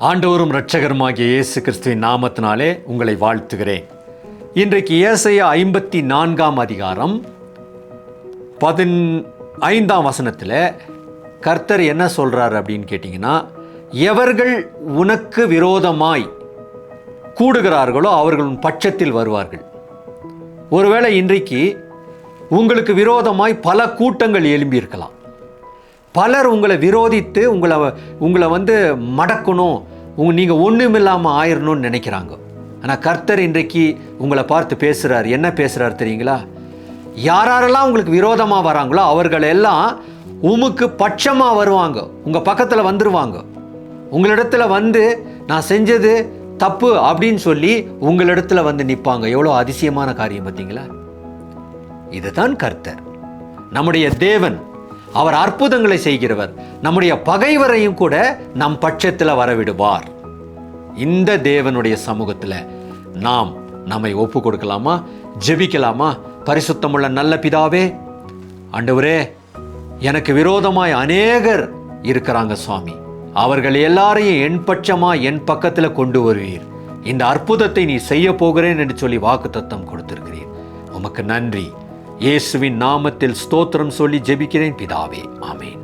ஆண்டவரும் இரட்சகருமாகிய இயேசு கிறிஸ்துவின் நாமத்தினாலே உங்களை வாழ்த்துகிறேன். இன்றைக்கு ஏசாயா 54 அதிகாரம் 15 கர்த்தர் என்ன சொல்கிறார் அப்படின்னு கேட்டிங்கன்னா, எவர்கள் உனக்கு விரோதமாய் கூடுகிறார்களோ அவர்கள் உன் பட்சத்தில் வருவார்கள். ஒருவேளை இன்றைக்கு உங்களுக்கு விரோதமாய் பல கூட்டங்கள் எழும்பியிருக்கலாம். பலர் உங்களை விரோதித்து உங்களை மடக்கணும், நீங்கள் ஒன்றுமில்லாமல் ஆயிரணும்னு நினைக்கிறாங்க. ஆனால் கர்த்தர் இன்றைக்கு உங்களை பார்த்து பேசுகிறார். என்ன பேசுகிறார் தெரியுங்களா? யாரெல்லாம் உங்களுக்கு விரோதமாக வராங்களோ அவர்களெல்லாம் உமக்கு பட்சமாக வருவாங்க, உங்கள் பக்கத்தில் வந்துடுவாங்க. உங்களிடத்துல நான் செஞ்சது தப்பு அப்படின்னு சொல்லி உங்களிடத்துல நிற்பாங்க. எவ்வளோ அதிசயமான காரியம் பார்த்தீங்களா? இதுதான் கர்த்தர், நம்முடைய தேவன். அவர் அற்புதங்களை செய்கிறவர். நம்முடைய பகைவரையும் கூட நம் பட்சத்தில் வரவிடுவார். இந்த தேவனுடைய சமூகத்தில் நாம் நம்மை ஒப்பு கொடுக்கலாமா? ஜெபிக்கலாமா? பரிசுத்தமுள்ள நல்ல பிதாவே, ஆண்டவரே, எனக்கு விரோதமாய் அநேகர் இருக்கிறாங்க சுவாமி. அவர்கள் எல்லாரையும் என் பட்சமாக என் பக்கத்தில் கொண்டு வருவீர். இந்த அற்புதத்தை நீ செய்ய போகிறேன் என்று சொல்லி வாக்குத்தத்தம் கொடுத்திருக்கிறீர். உமக்கு நன்றி. இயேசுவின் நாமத்தில் ஸ்தோத்திரம் சொல்லி ஜெபிக்கிறேன் பிதாவே, ஆமேன்.